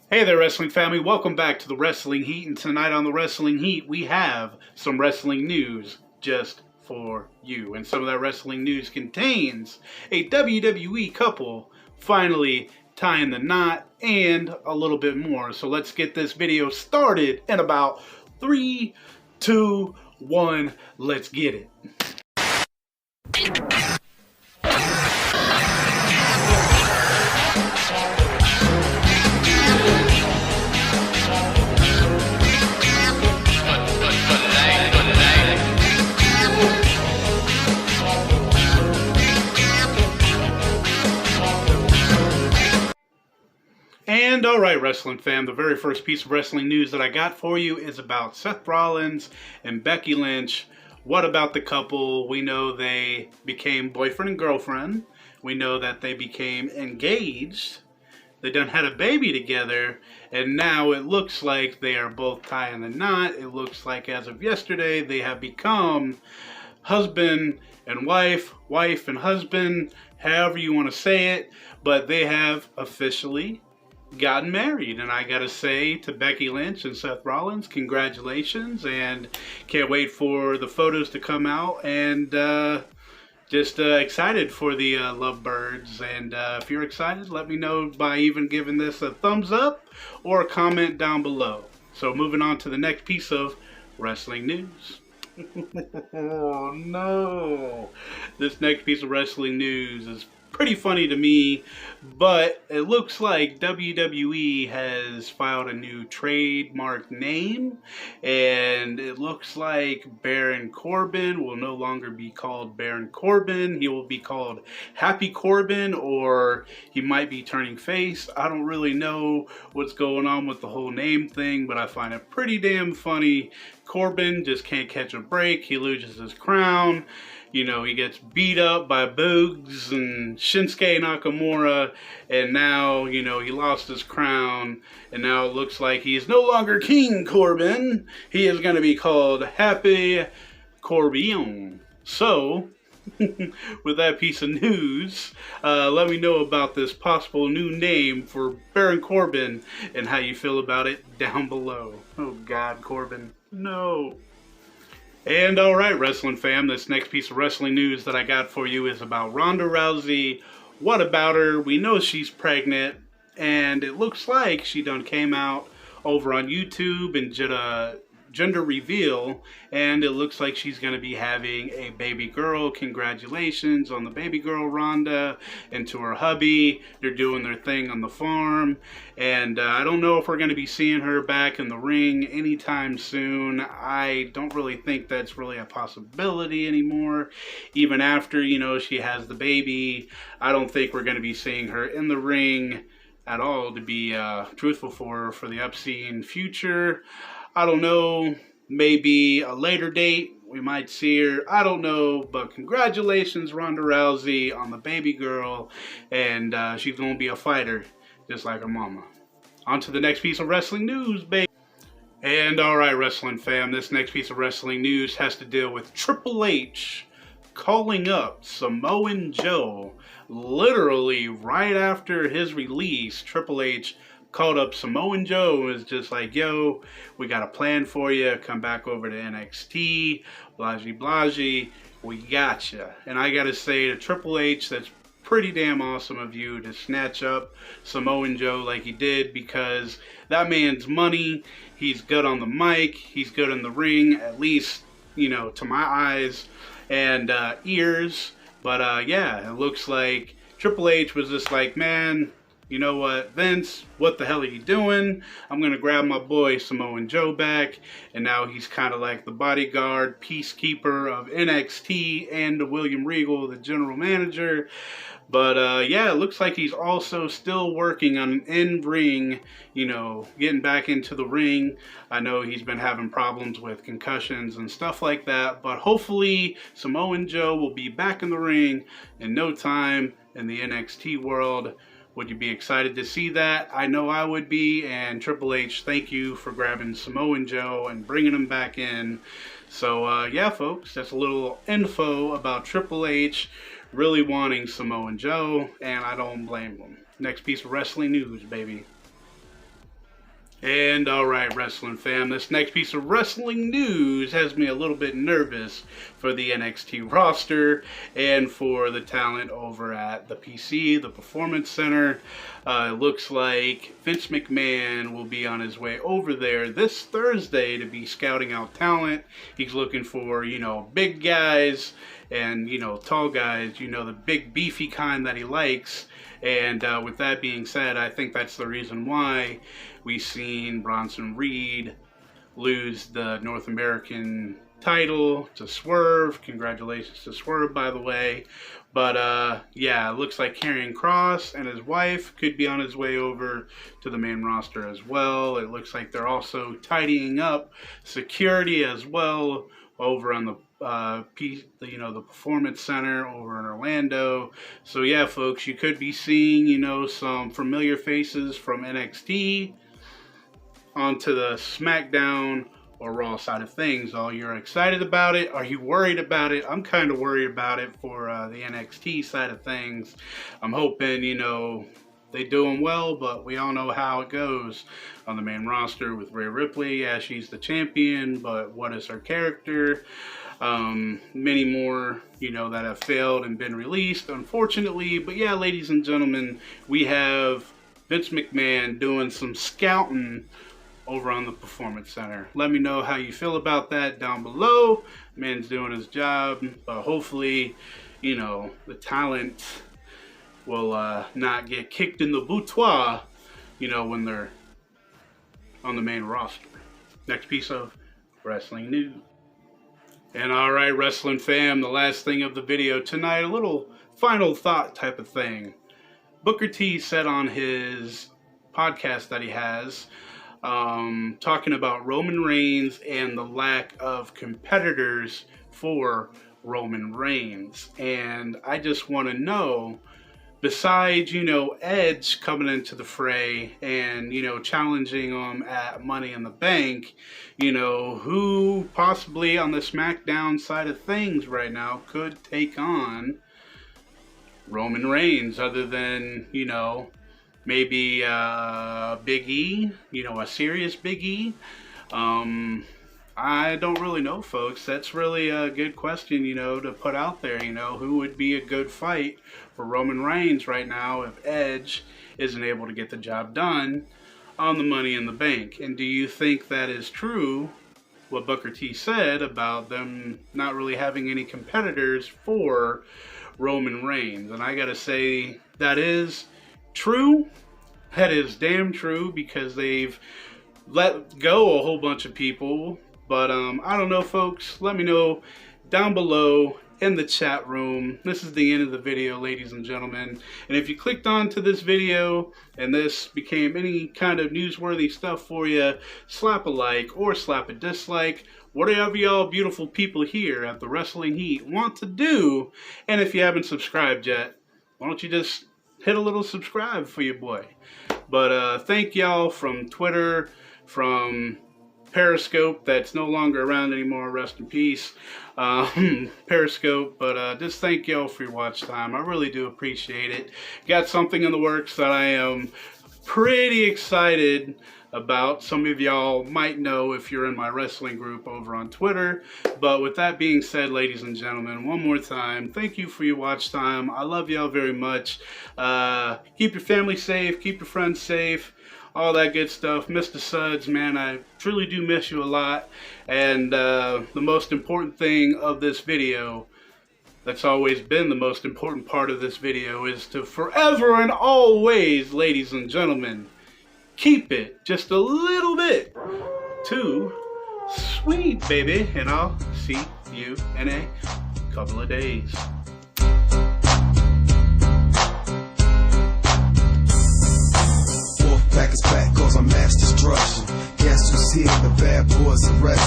Hey there, wrestling family. Welcome back to the Wrestling Heat. And tonight on the Wrestling Heat, we have some wrestling news just for you. And some of that wrestling news contains a WWE couple finally tying the knot and a little bit more. So let's get this video started in about 3, 2, 1. Let's get it. And alright, wrestling fam, the very first piece of wrestling news that I got for you is about Seth Rollins and Becky Lynch. What about the couple? We know they became boyfriend and girlfriend. We know that they became engaged. They done had a baby together. And now it looks like they are both tying the knot. It looks like as of yesterday they have become husband and wife and husband, however you want to say it. But they have officially gotten married, and I gotta say to Becky Lynch and Seth Rollins, congratulations, and can't wait for the photos to come out, and just excited for the lovebirds. And if you're excited, let me know by even giving this a thumbs up or a comment down below. So moving on to the next piece of wrestling news. Oh no, this next piece of wrestling news is pretty funny to me, but it looks like WWE has filed a new trademark name, and it looks like Baron Corbin will no longer be called Baron Corbin. He will be called Happy Corbin, or he might be turning face. I don't really know what's going on with the whole name thing, but I find it pretty damn funny. Corbin just can't catch a break. He loses his crown. You know, he gets beat up by Boogs and Shinsuke Nakamura, and now, you know, he lost his crown, and now it looks like he's no longer King Corbin. He is going to be called Happy Corbin. So, with that piece of news, let me know about this possible new name for Baron Corbin and how you feel about it down below. Oh God, Corbin, no. And alright, wrestling fam, this next piece of wrestling news that I got for you is about Ronda Rousey. What about her? We know she's pregnant, and it looks like she done came out over on YouTube and did a gender reveal, and it looks like she's going to be having a baby girl. Congratulations on the baby girl, Ronda, and to her hubby. They're doing their thing on the farm, and I don't know if we're going to be seeing her back in the ring anytime soon. I don't really think that's really a possibility anymore. Even after, you know, she has the baby, I don't think we're going to be seeing her in the ring at all, to be truthful for the obscene future. I don't know, maybe a later date, we might see her, I don't know, but congratulations Ronda Rousey on the baby girl, and she's going to be a fighter, just like her mama. On to the next piece of wrestling news, baby. And alright, wrestling fam, this next piece of wrestling news has to deal with Triple H calling up Samoan Joe. Literally, right after his release, Triple H called up Samoan Joe and was just like, yo, we got a plan for you. Come back over to NXT, blahgy, we got you. And I gotta say to Triple H, that's pretty damn awesome of you to snatch up Samoan Joe like he did, because that man's money. He's good on the mic, he's good in the ring, at least, you know, to my eyes and ears. But yeah, it looks like Triple H was just like, man, you know what, Vince, what the hell are you doing? I'm going to grab my boy Samoan Joe back, and now he's kind of like the bodyguard, peacekeeper of NXT, and William Regal, the general manager. But yeah, it looks like he's also still working on an in-ring, you know, getting back into the ring. I know he's been having problems with concussions and stuff like that, but hopefully Samoan Joe will be back in the ring in no time in the NXT world. Would you be excited to see that? I know I would be. And Triple H, thank you for grabbing Samoan Joe and bringing him back in. So yeah, folks, that's a little info about Triple H really wanting Samoan Joe, and I don't blame him. Next piece of wrestling news, baby. And alright, wrestling fam, this next piece of wrestling news has me a little bit nervous for the NXT roster and for the talent over at the PC, the Performance Center. It looks like Vince McMahon will be on his way over there this Thursday to be scouting out talent. He's looking for, big guys and, tall guys, the big beefy kind that he likes. And with that being said, I think that's the reason why we've seen Bronson Reed lose the North American title to Swerve. Congratulations to Swerve, by the way. But yeah, it looks like Karrion Kross and his wife could be on his way over to the main roster as well. It looks like they're also tidying up security as well over on the the Performance Center over in Orlando. So yeah, folks, you could be seeing, some familiar faces from NXT onto the SmackDown or Raw side of things. Are you excited about it? Are you worried about it? I'm kind of worried about it for the NXT side of things. I'm hoping, they doing well, but we all know how it goes on the main roster with Rhea Ripley. Yeah, she's the champion, but what is her character? Many more, that have failed and been released, unfortunately. But yeah, ladies and gentlemen, we have Vince McMahon doing some scouting over on the Performance Center. Let me know how you feel about that down below. Man's doing his job, but hopefully, the talent will not get kicked in the boutoir, when they're on the main roster. Next piece of wrestling news. And alright, wrestling fam, the last thing of the video tonight, a little final thought type of thing. Booker T said on his podcast that he has, talking about Roman Reigns and the lack of competitors for Roman Reigns. And I just want to know, besides, Edge coming into the fray and, challenging him at Money in the Bank, who possibly on the SmackDown side of things right now could take on Roman Reigns other than, maybe Big E, a serious Big E. I don't really know, folks. That's really a good question, to put out there. Who would be a good fight for Roman Reigns right now if Edge isn't able to get the job done on the Money in the Bank? And do you think that is true, what Booker T said about them not really having any competitors for Roman Reigns? And I gotta say, that is true. That is damn true, because they've let go a whole bunch of people. But I don't know, folks. Let me know down below in the chat room. This is the end of the video, ladies and gentlemen. And if you clicked onto this video and this became any kind of newsworthy stuff for you, slap a like or slap a dislike. Whatever y'all beautiful people here at the Wrestling Heat want to do. And if you haven't subscribed yet, why don't you just hit a little subscribe for your boy. But thank y'all from Twitter, from Periscope, that's no longer around anymore, rest in peace, Periscope. But just thank y'all for your watch time. I really do appreciate it. Got something in the works that I am pretty excited about. Some of y'all might know if you're in my wrestling group over on Twitter. But with that being said, ladies and gentlemen, one more time, thank you for your watch time. I love y'all very much. Keep your family safe, keep your friends safe, all that good stuff. Mr. Suds, man, I truly do miss you a lot. And the most important thing of this video, that's always been the most important part of this video, is to forever and always, ladies and gentlemen, keep it just a little bit too sweet, baby. And I'll see you in a couple of days. Back is back, cause I'm mass destruction. Guess who's here? The bad boys arrest.